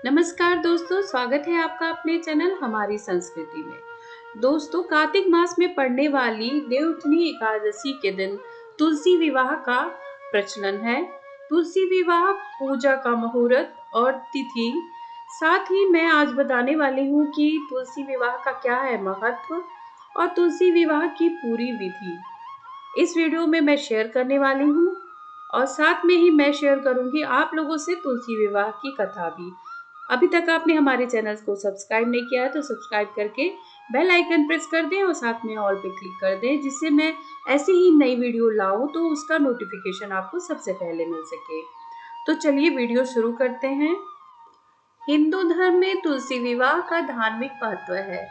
नमस्कार दोस्तों, स्वागत है आपका अपने चैनल हमारी संस्कृति में। दोस्तों, कार्तिक मास में पड़ने वाली देवउठनी एकादशी के दिन तुलसी विवाह का प्रचलन है। तुलसी विवाह पूजा का मुहूर्त और तिथि, साथ ही मैं आज बताने वाली हूँ कि तुलसी विवाह का क्या है महत्व और तुलसी विवाह की पूरी विधि इस वीडियो में मैं शेयर करने वाली हूँ। और साथ में ही मैं शेयर करूंगी आप लोगों से तुलसी विवाह की कथा भी। अभी तक आपने हमारे चैनल को सब्सक्राइब नहीं किया है तो सब्सक्राइब करके बेल आइकन प्रेस कर दें और साथ में ऑल पे क्लिक कर दें, जिससे मैं ऐसी ही नई वीडियो लाऊं तो उसका नोटिफिकेशन आपको सबसे पहले मिल सके। तो चलिए वीडियो शुरू करते हैं। हिंदू धर्म में तुलसी विवाह का धार्मिक महत्व है।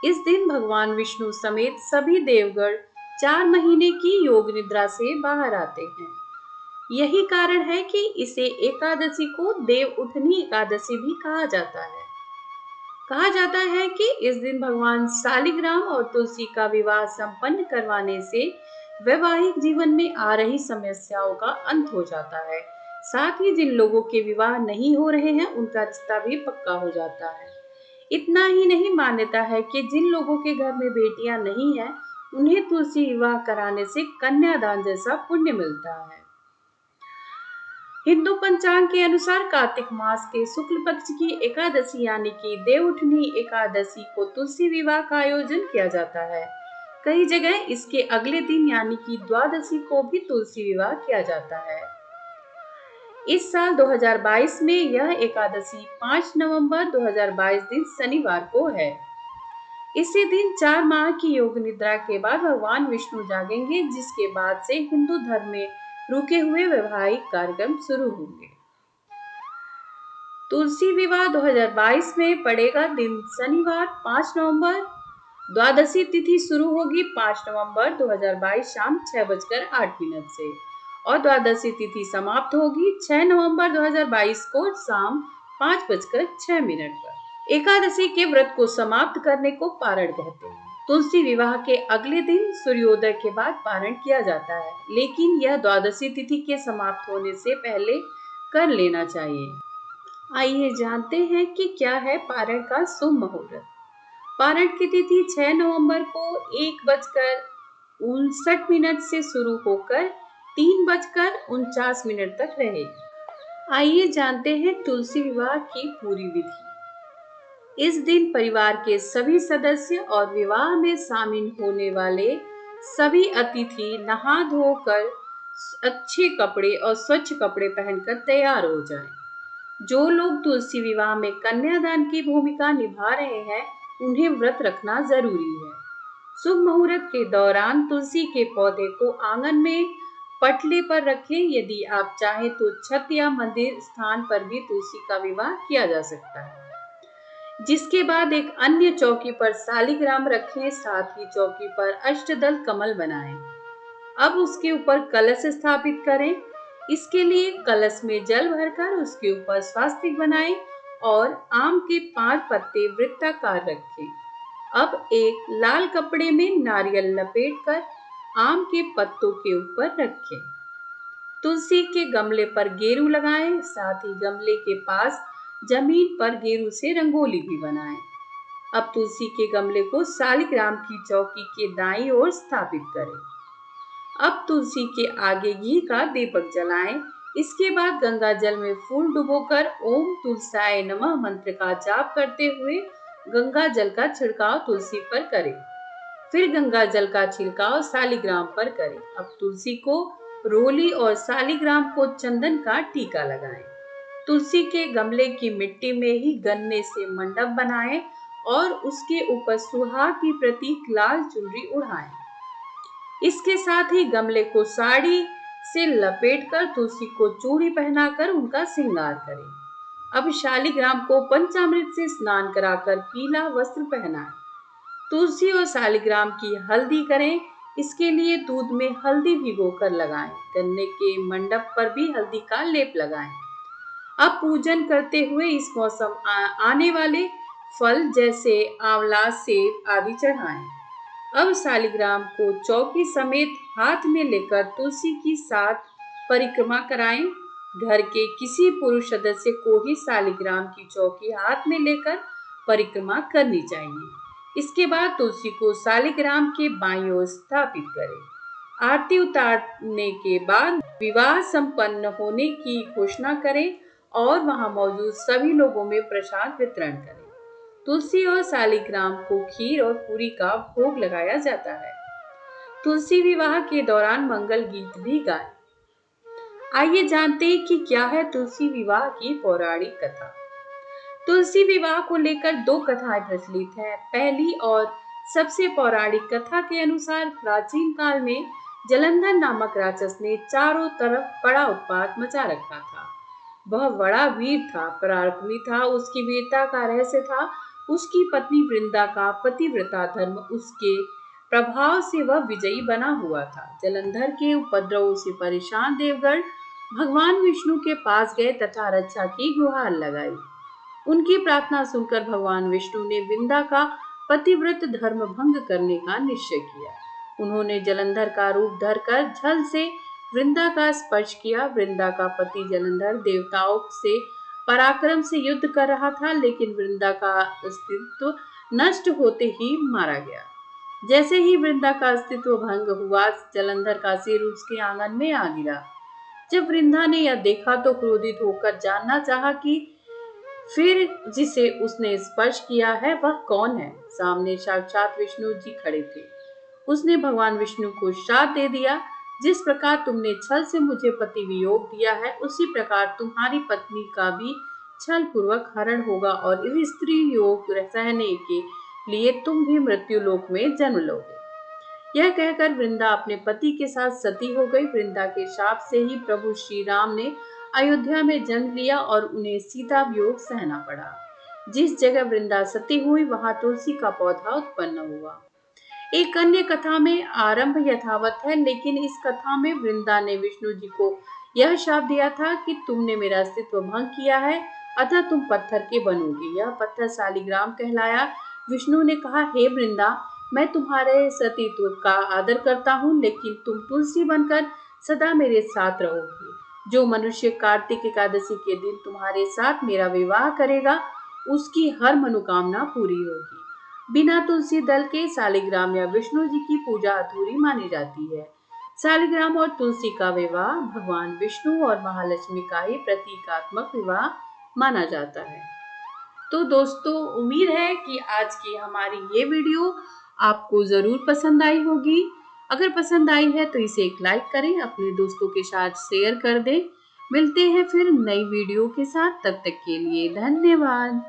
इस दिन भगवान विष्णु समेत सभी देवगण 4 महीने की योग निद्रा से बाहर आते हैं। यही कारण है कि इसे एकादशी को देव उठनी एकादशी भी कहा जाता है। कहा जाता है कि इस दिन भगवान शालिग्राम और तुलसी का विवाह संपन्न करवाने से वैवाहिक जीवन में आ रही समस्याओं का अंत हो जाता है। साथ ही जिन लोगों के विवाह नहीं हो रहे हैं उनका रिश्ता भी पक्का हो जाता है। इतना ही नहीं, मान्यता है कि जिन लोगों के घर में बेटियां नहीं है उन्हें तुलसी विवाह कराने से कन्यादान जैसा पुण्य मिलता है। हिंदू पंचांग के अनुसार कार्तिक मास के शुक्ल पक्ष की एकादशी यानी कि देवउठनी एकादशी को तुलसी विवाह का आयोजन किया जाता है। कई जगह इसके अगले दिन यानी कि द्वादशी को भी तुलसी विवाह किया जाता है। इस साल 2022 में यह एकादशी 5 नवंबर 2022 दिन शनिवार को है। इसी दिन 4 माह की योग निद्रा के बाद भगवान विष्णु जागेंगे, जिसके बाद से हिंदू धर्म में रुके हुए वैवाहिक कार्यक्रम शुरू होंगे। तुलसी विवाह 2022 में पड़ेगा दिन शनिवार 5 नवंबर। द्वादशी तिथि शुरू होगी 5 नवंबर 2022 शाम 6:08 से और द्वादशी तिथि समाप्त होगी 6 नवंबर 2022 को शाम 5:06 पर। एकादशी के व्रत को समाप्त करने को पारण कहते हैं। तुलसी विवाह के अगले दिन सूर्योदय के बाद पारण किया जाता है, लेकिन यह द्वादशी तिथि के समाप्त होने से पहले कर लेना चाहिए। आइए जानते हैं कि क्या है पारण का शुभ मुहूर्त। पारण की तिथि 6 नवंबर को 1:59 से शुरू होकर 3:49 तक रहेगी। आइए जानते हैं तुलसी विवाह की पूरी विधि। इस दिन परिवार के सभी सदस्य और विवाह में शामिल होने वाले सभी अतिथि नहा धोकर अच्छे कपड़े और स्वच्छ कपड़े पहनकर तैयार हो जाएं। जो लोग तुलसी विवाह में कन्यादान की भूमिका निभा रहे हैं उन्हें व्रत रखना जरूरी है। शुभ मुहूर्त के दौरान तुलसी के पौधे को आंगन में पटले पर रखें। यदि आप चाहें तो छत या मंदिर स्थान पर भी तुलसी का विवाह किया जा सकता है। जिसके बाद एक अन्य चौकी पर शालिग्राम रखें, साथ ही चौकी पर अष्टदल कमल बनाएं। अब उसके ऊपर कलश स्थापित करें। इसके लिए कलश में जल भरकर उसके ऊपर स्वास्तिक बनाएं और आम के 5 पत्ते वृत्ताकार रखें। अब एक लाल कपड़े में नारियल लपेटकर आम के पत्तों के ऊपर रखें। तुलसी के गमले पर गेरू लगाएं, साथ ही गमले के पास जमीन पर गेरू से रंगोली भी बनाएं। अब तुलसी के गमले को शालिग्राम की चौकी के दाईं ओर स्थापित करें। अब तुलसी के आगे घी का दीपक जलाएं। इसके बाद गंगा जल में फूल डुबोकर ओम तुलसाय नमः मंत्र का जाप करते हुए गंगा जल का छिड़काव तुलसी पर करें। फिर गंगा जल का छिड़काव शालिग्राम पर करें। अब तुलसी को रोली और शालिग्राम को चंदन का टीका लगाएं। तुलसी के गमले की मिट्टी में ही गन्ने से मंडप बनाएं और उसके ऊपर सुहाग की प्रतीक लाल चुनरी उड़ाएं। इसके साथ ही गमले को साड़ी से लपेटकर तुलसी को चूड़ी पहनाकर उनका श्रृंगार करें। अब शालिग्राम को पंचामृत से स्नान कराकर पीला वस्त्र पहनाएं। तुलसी और शालिग्राम की हल्दी करें। इसके लिए दूध में हल्दी भिगोकर लगाएं। गन्ने के मंडप पर भी हल्दी का लेप लगाएं। अब पूजन करते हुए इस मौसम आने वाले फल जैसे आंवला, सेब आदि चढ़ाएं। अब शालिग्राम को चौकी समेत हाथ में लेकर तुलसी की 7 परिक्रमा कराएं। घर के किसी पुरुष सदस्य को ही शालिग्राम की चौकी हाथ में लेकर परिक्रमा करनी चाहिए। इसके बाद तुलसी को शालिग्राम के बाईं ओर स्थापित करें। आरती उतारने के बाद विवाह संपन्न होने की घोषणा करें और वहां मौजूद सभी लोगों में प्रसाद वितरण करें। तुलसी और शालिग्राम को खीर और पूरी का भोग लगाया जाता है। तुलसी विवाह के दौरान मंगल गीत भी गाएं। आइए जानते हैं कि क्या है तुलसी विवाह की पौराणिक कथा। तुलसी विवाह को लेकर दो कथाएं प्रचलित हैं। पहली और सबसे पौराणिक कथा के अनुसार प्राचीन काल में जलंधर नामक राक्षस ने चारों तरफ बड़ा उत्पात मचा रखा था। वह बड़ा वीर था, पराक्रमी था। उसकी वीरता का रहस्य था उसकी पत्नी वृंदा का पतिव्रता धर्म। उसके प्रभाव से वह विजयी बना हुआ था। जलंधर के उपद्रवों से परेशान देवगण भगवान विष्णु के पास गए तथा रक्षा की गुहार लगाई। उनकी प्रार्थना सुनकर भगवान विष्णु ने वृंदा का पतिव्रत धर्म भंग करने का निश्चय किया। उन्होंने जलंधर का रूप धरकर छल से वृंदा का स्पर्श किया। वृंदा का पति जलंधर देवताओं से पराक्रम से युद्ध कर रहा था, लेकिन वृंदा का अस्तित्व नष्ट होते ही मारा गया। जैसे ही वृंदा का अस्तित्व भंग हुआ, जलंधर का सिर उसके आंगन में आ गिरा। जब वृंदा ने यह देखा तो क्रोधित होकर जानना चाहा कि फिर जिसे उसने स्पर्श किया है वह कौन है। सामने साक्षात विष्णु जी खड़े थे। उसने भगवान विष्णु को शाप दे दिया, जिस प्रकार तुमने छल से मुझे पति वियोग दिया है, उसी प्रकार तुम्हारी पत्नी का भी छल पूर्वक हरण होगा और इस स्त्री योग सहने के लिए तुम भी मृत्यु लोक में जन्म लोगे। यह कहकर वृंदा अपने पति के साथ सती हो गई। वृंदा के शाप से ही प्रभु श्री राम ने अयोध्या में जन्म लिया और उन्हें सीता वियोग सहना पड़ा। जिस जगह वृंदा सती हुई वहां तुलसी का पौधा उत्पन्न हुआ। एक अन्य कथा में आरंभ यथावत है, लेकिन इस कथा में वृंदा ने विष्णु जी को यह शाप दिया था कि तुमने मेरा अस्तित्व भंग किया है, अतः तुम पत्थर के बनोगी। यह पत्थर शालिग्राम कहलाया। विष्णु ने कहा, हे वृंदा, मैं तुम्हारे सतीत्व का आदर करता हूँ, लेकिन तुम तुलसी बनकर सदा मेरे साथ रहोगी। जो मनुष्य कार्तिक एकादशी के दिन तुम्हारे साथ मेरा विवाह करेगा, उसकी हर मनोकामना पूरी होगी। बिना तुलसी दल के शालिग्राम या विष्णु जी की पूजा अधूरी मानी जाती है। शालिग्राम और तुलसी का विवाह भगवान विष्णु और महालक्ष्मी का ही प्रतीकात्मक विवाह माना जाता है। तो दोस्तों, उम्मीद है कि आज की हमारी ये वीडियो आपको जरूर पसंद आई होगी। अगर पसंद आई है तो इसे एक लाइक करें, अपने दोस्तों के साथ शेयर कर दें। मिलते हैं फिर नई वीडियो के साथ, तब तक के लिए धन्यवाद।